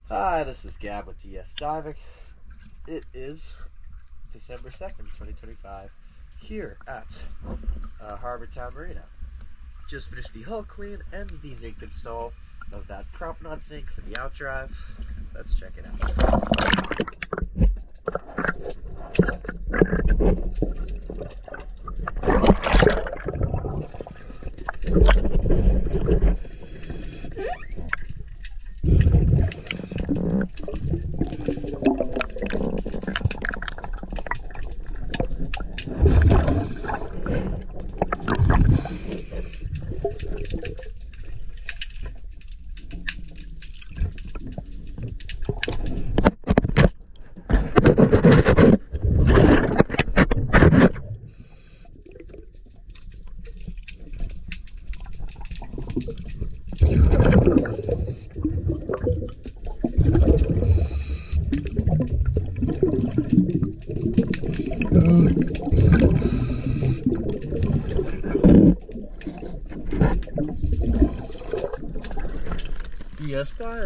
Hi, this is Gab with DS Diving. It is December 2nd, 2025, here at Harbor Town Marina. Just finished the hull clean and the zinc install of that prop knot zinc for the outdrive. Let's check it out. Yes, fire.